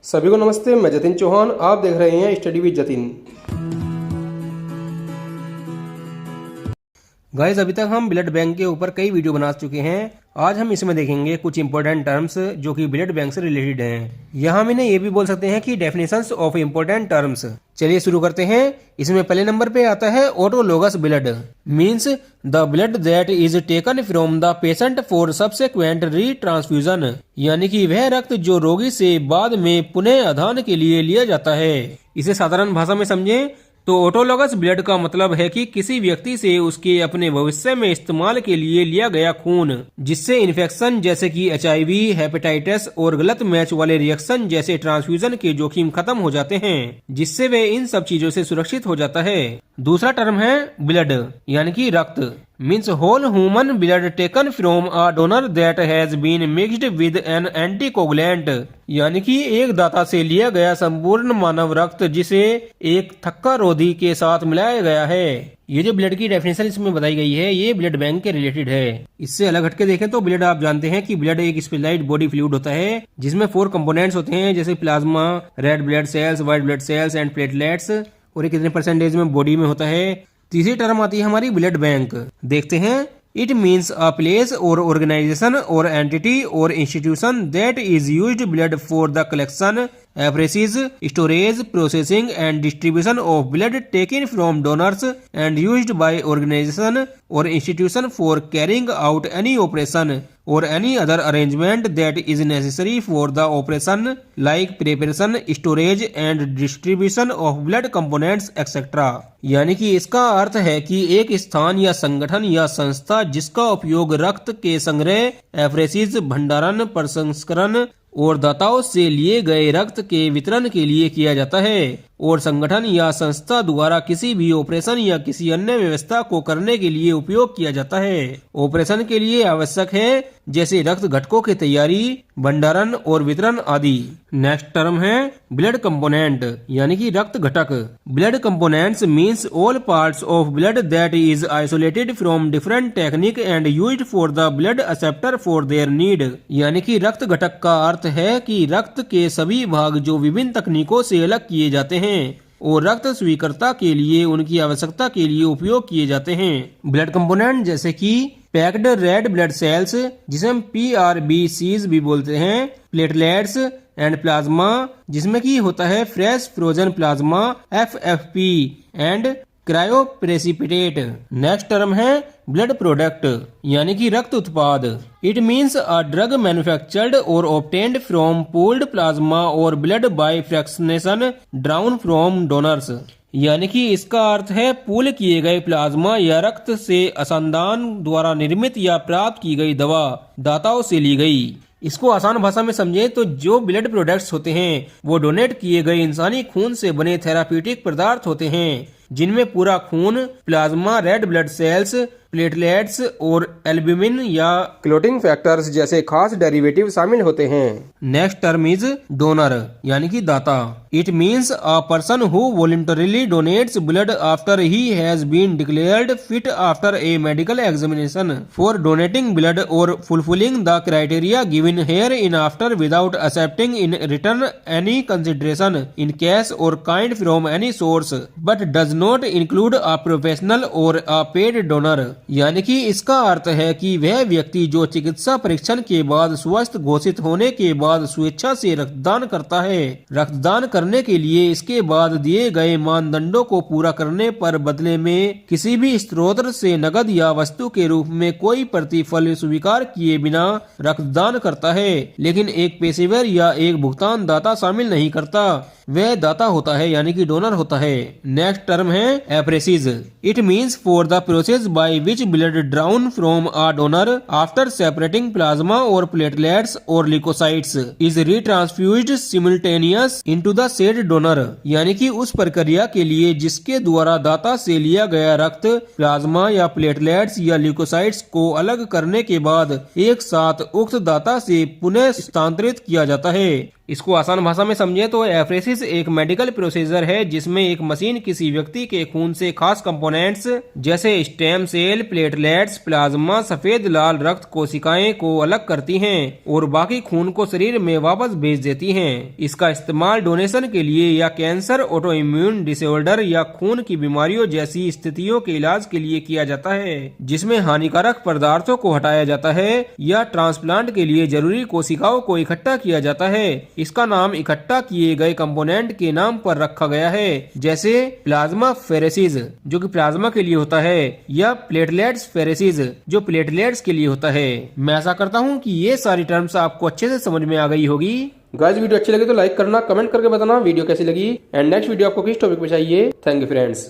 सभी को नमस्ते। मैं जतिन चौहान, आप देख रहे हैं स्टडी विद जतिन। गाइस, अभी तक हम ब्लड बैंक के ऊपर कई वीडियो बना चुके हैं। आज हम इसमें देखेंगे कुछ इंपॉर्टेंट टर्म्स जो कि ब्लड बैंक से रिलेटेड हैं। यहाँ हम इन्हें ये भी बोल सकते हैं कि डेफिनेशंस ऑफ इंपॉर्टेंट टर्म्स। चलिए शुरू करते हैं। इसमें पहले नंबर पे आता है autologous blood, means the blood that is taken from the patient for subsequent retransfusion, यानी कि वह रक्त जो रोगी से बाद में पुनः आदान के लिए लिया जाता है। इसे साधारण भाषा में समझें तो ऑटोलोगस ब्लड का मतलब है कि किसी व्यक्ति से उसके अपने भविष्य में इस्तेमाल के लिए लिया गया खून, जिससे इन्फेक्शन जैसे कि HIV, हेपेटाइटिस और गलत मैच वाले रिएक्शन जैसे ट्रांसफ्यूजन के जोखिम खत्म हो जाते हैं, जिससे वे इन सब चीजों से सुरक्षित हो जाता है। दूसरा टर्म है ब्लड, यानी कि रक्त, means whole human blood taken from a donor that has been mixed with an anticoagulant, यानी कि एक दाता से लिया गया संपूर्ण मानव रक्त जिसे एक थक्का रोधी के साथ मिलाया गया है। ये जो ब्लड की डेफिनेशन इसमें बताई गई है ये ब्लड बैंक के रिलेटेड है। इससे अलग हटके देखें तो ब्लड, आप जानते हैं कि ब्लड एक स्पेशलाइज्ड बॉडी फ्लूइड होता है जिसमें 4 कंपोनेंट्स होते हैं, जैसे plasma, red blood cells, white blood cells and platelets, और ये कितने परसेंटेज में बॉडी में होता है। तीसरी टर्म आती है हमारी ब्लड बैंक। देखते हैं, इट मीन्स अ प्लेस और ऑर्गेनाइजेशन और एंटिटी और institution that is used blood for the collection, apheresis, storage, processing and distribution of blood taken from donors and used by organisation और institution for carrying out any operation और any other arrangement that is necessary for the operation like preparation, storage and distribution of blood components etcetera. यानी कि इसका अर्थ है कि एक स्थान या संगठन या संस्था जिसका उपयोग रक्त के संग्रह, एफरेसिस, भंडारण, प्रसंस्करण और दाताओं से लिए गए रक्त के वितरण के लिए किया जाता है, और संगठन या संस्था द्वारा किसी भी ऑपरेशन या किसी अन्य व्यवस्था को करने के लिए उपयोग किया जाता है। ऑपरेशन के लिए आवश्यक है जैसे रक्त घटकों की तैयारी, भंडारण और वितरण आदि। नेक्स्ट टर्म है ब्लड कंपोनेंट, यानी कि रक्त घटक। Blood components means all parts of blood that is isolated from different technique and used for the blood acceptor for their need, यानी कि रक्त घटक का अर्थ है कि रक्त के सभी भाग जो विभिन्न तकनीकों से अलग किए जाते हैं और रक्त स्वीकर्ता के लिए उनकी आवश्यकता के लिए उपयोग किए जाते हैं। ब्लड कंपोनेंट जैसे कि पैक्ड रेड ब्लड सेल्स, जिसे हम PRBCs भी बोलते हैं, प्लेटलेट्स एंड प्लाज्मा, जिसमें कि होता है fresh frozen plasma FFP and cryo precipitate. Next term है ब्लड प्रोडक्ट, यानी कि रक्त उत्पाद। It means a drug manufactured और ऑब्टेन्ड फ्रॉम पूल्ड प्लाज्मा और blood bye fractionation drown from donors, यानी कि इसका अर्थ है पूल किए गए प्लाज्मा या रक्त से असंदान द्वारा निर्मित या प्राप्त की गई दवा दाताओं से ली गई। इसको आसान भाषा में समझें तो जो ब्लड प्रोडक्ट्स होते हैं वो डोनेट किए गए इंसानी खून से बने थेराप्यूटिक पदार्थ होते हैं, जिनमें पूरा खून, plasma, red blood cells, platelets और एल्ब्यूमिन या क्लोटिंग फैक्टर्स जैसे खास डेरिवेटिव शामिल होते हैं। नेक्स्ट टर्म इज डोनर, यानी कि दाता। It means a person who voluntarily donates blood after he has been declared fit after a medical examination for donating blood और fulfilling the criteria given hereinafter without accepting in return any consideration in cash और kind from any source but does not include a professional और a paid donor, यानी कि इसका अर्थ है कि वह व्यक्ति जो चिकित्सा परीक्षण के बाद स्वस्थ घोषित होने के बाद स्वेच्छा से रक्तदान करता है, रक्तदान करने के लिए इसके बाद दिए गए मानदंडों को पूरा करने पर बदले में किसी भी स्रोत से नकद या वस्तु के रूप में कोई प्रतिफल स्वीकार किए बिना रक्तदान करता है, लेकिन एक पेशेवर या एक भुगतान दाता शामिल नहीं करता, वह दाता होता है, यानी कि डोनर होता है। नेक्स्ट टर्म है apheresis. It means for the process by which blood drawn from a donor after separating plasma और प्लेटलेट्स और leucocytes is retransfused simultaneous into the said donor, यानी कि उस प्रक्रिया के लिए जिसके द्वारा दाता से लिया गया रक्त, प्लाज्मा या प्लेटलेट्स या ल्यूकोसाइट्स को अलग करने के बाद एक साथ उक्त दाता से पुनः स्थानांतरित किया जाता है। इसको आसान भाषा में समझें तो एफरेसिस एक मेडिकल प्रोसीजर है जिसमें एक मशीन किसी व्यक्ति के खून से खास कंपोनेंट्स जैसे स्टेम सेल, प्लेटलेट्स, प्लाज्मा, सफेद लाल रक्त कोशिकाएं को अलग करती हैं और बाकी खून को शरीर में वापस भेज देती हैं। इसका इस्तेमाल डोनेशन के लिए या कैंसर, ऑटो इम्यून डिसऑर्डर या खून की बीमारियों जैसी स्थितियों के इलाज के लिए किया जाता है जिसमें हानिकारक पदार्थों को हटाया जाता है या ट्रांसप्लांट के लिए जरूरी कोशिकाओं को इकट्ठा किया जाता है। इसका नाम इकट्ठा किए गए कंपोनेंट के नाम पर रखा गया है, जैसे प्लाज्मा फेरेसिस जो कि प्लाज्मा के लिए होता है या प्लेटलेट्स फेरेसिस जो प्लेटलेट्स के लिए होता है। मैं आशा करता हूँ कि ये सारी टर्म्स आपको अच्छे से समझ में आ गई होगी। गाइस वीडियो अच्छी लगी तो लाइक करना, कमेंट करके बताना वीडियो कैसी लगी एंड नेक्स्ट वीडियो आपको किस टॉपिक पे चाहिए। Thank you friends.